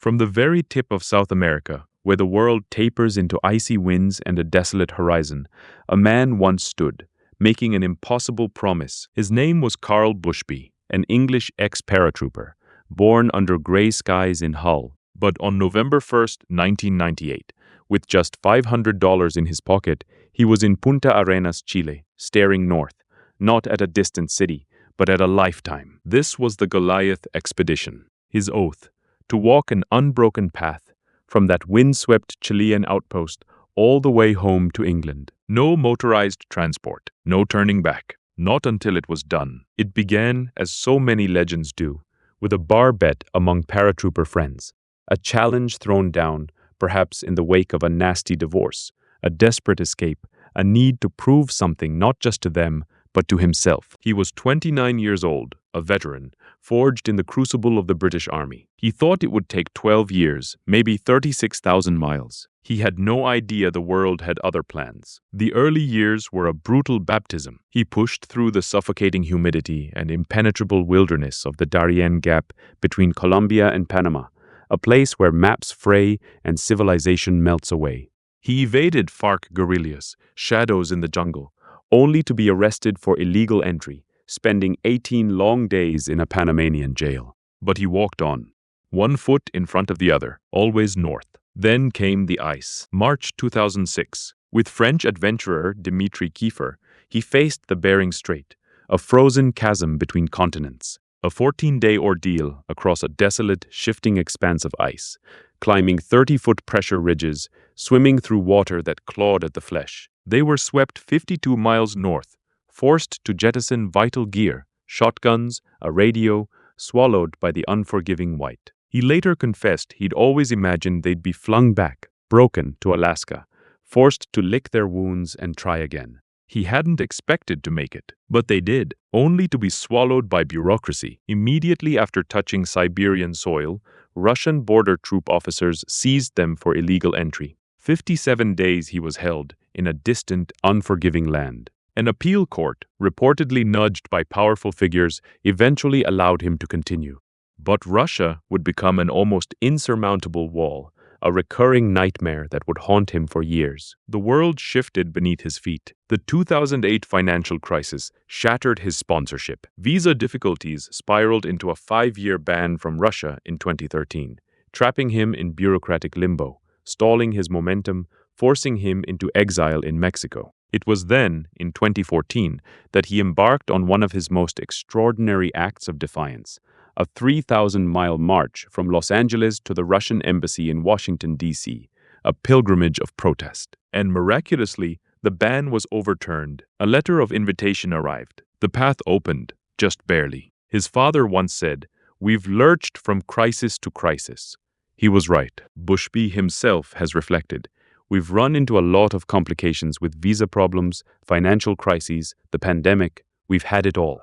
From the very tip of South America, where the world tapers into icy winds and a desolate horizon, a man once stood, making an impossible promise. His name was Karl Bushby, an English ex-paratrooper, born under grey skies in Hull. But on November 1st, 1998, with just $500 in his pocket, he was in Punta Arenas, Chile, staring north, not at a distant city, but at a lifetime. This was the Goliath expedition. His oath, to walk an unbroken path from that windswept Chilean outpost all the way home to England. No motorized transport, no turning back. Not until it was done. It began, as so many legends do, with a bar bet among paratrooper friends. A challenge thrown down, perhaps in the wake of a nasty divorce, a desperate escape, a need to prove something not just to them, but to himself. He was 29 years old, a veteran, forged in the crucible of the British Army. He thought it would take 12 years, maybe 36,000 miles. He had no idea the world had other plans. The early years were a brutal baptism. He pushed through the suffocating humidity and impenetrable wilderness of the Darién Gap between Colombia and Panama, a place where maps fray and civilization melts away. He evaded FARC guerrillas, shadows in the jungle, only to be arrested for illegal entry, spending 18 long days in a Panamanian jail. But he walked on, one foot in front of the other, always north. Then came the ice. March 2006. With French adventurer Dimitri Kiefer, he faced the Bering Strait, a frozen chasm between continents. A 14-day ordeal across a desolate, shifting expanse of ice, climbing 30-foot pressure ridges, swimming through water that clawed at the flesh. They were swept 52 miles north, forced to jettison vital gear, shotguns, a radio, swallowed by the unforgiving white. He later confessed he'd always imagined they'd be flung back, broken, to Alaska, forced to lick their wounds and try again. He hadn't expected to make it, but they did, only to be swallowed by bureaucracy. Immediately after touching Siberian soil, Russian border troop officers seized them for illegal entry. 57 days he was held in a distant, unforgiving land. An appeal court, reportedly nudged by powerful figures, eventually allowed him to continue. But Russia would become an almost insurmountable wall, a recurring nightmare that would haunt him for years. The world shifted beneath his feet. The 2008 financial crisis shattered his sponsorship. Visa difficulties spiraled into a 5-year ban from Russia in 2013, trapping him in bureaucratic limbo, stalling his momentum, forcing him into exile in Mexico. It was then, in 2014, that he embarked on one of his most extraordinary acts of defiance, a 3,000-mile march from Los Angeles to the Russian embassy in Washington, D.C., a pilgrimage of protest. And miraculously, the ban was overturned. A letter of invitation arrived. The path opened, just barely. His father once said, "We've lurched from crisis to crisis." He was right. Bushby himself has reflected. We've run into a lot of complications with visa problems, financial crises, the pandemic. We've had it all.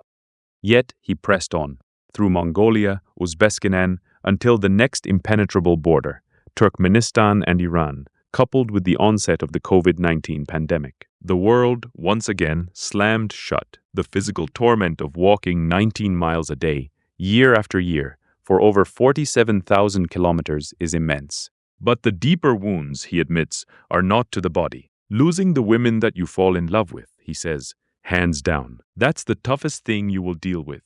Yet he pressed on, through Mongolia, Uzbekistan, until the next impenetrable border, Turkmenistan and Iran, coupled with the onset of the COVID-19 pandemic. The world, once again, slammed shut. The physical torment of walking 19 miles a day, year after year, for over 47,000 kilometers is immense. But the deeper wounds, he admits, are not to the body. Losing the women that you fall in love with, he says, hands down. That's the toughest thing you will deal with.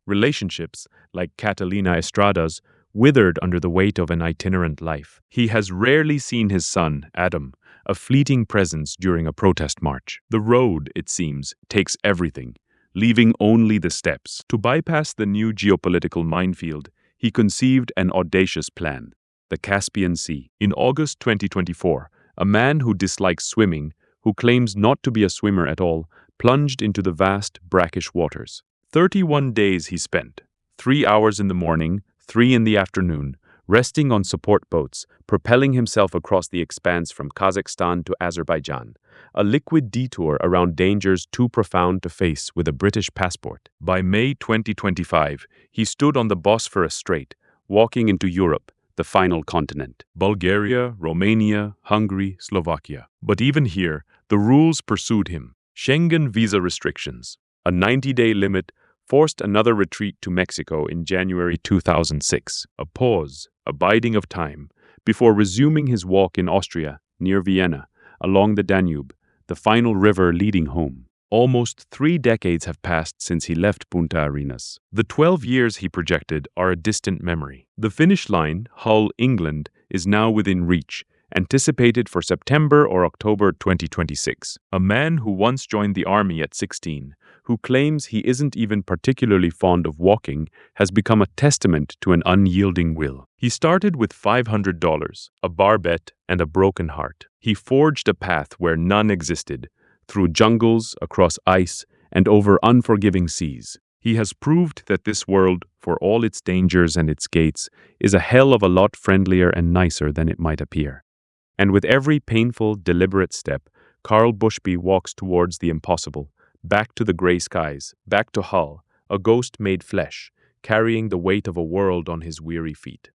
Relationships, like Catalina Estrada's, withered under the weight of an itinerant life. He has rarely seen his son, Adam, a fleeting presence during a protest march. The road, it seems, takes everything, leaving only the steps. To bypass the new geopolitical minefield, he conceived an audacious plan: the Caspian Sea. In August 2024, a man who dislikes swimming, who claims not to be a swimmer at all, plunged into the vast, brackish waters. 31 days he spent, 3 hours in the morning, 3 in the afternoon, resting on support boats, propelling himself across the expanse from Kazakhstan to Azerbaijan, a liquid detour around dangers too profound to face with a British passport. By May 2025, he stood on the Bosphorus Strait, walking into Europe, the final continent. Bulgaria, Romania, Hungary, Slovakia. But even here, the rules pursued him. Schengen visa restrictions, a 90-day limit, forced another retreat to Mexico in January 2006. A pause, a biding of time, before resuming his walk in Austria, near Vienna, along the Danube, the final river leading home. Almost 3 decades have passed since he left Punta Arenas. The 12 years he projected are a distant memory. The finish line, Hull, England, is now within reach, anticipated for September or October 2026. A man who once joined the army at 16, who claims he isn't even particularly fond of walking, has become a testament to an unyielding will. He started with $500, a barbet, and a broken heart. He forged a path where none existed, through jungles, across ice, and over unforgiving seas. He has proved that this world, for all its dangers and its gates, is a hell of a lot friendlier and nicer than it might appear. And with every painful, deliberate step, Karl Bushby walks towards the impossible, back to the gray skies, back to Hull, a ghost made flesh, carrying the weight of a world on his weary feet.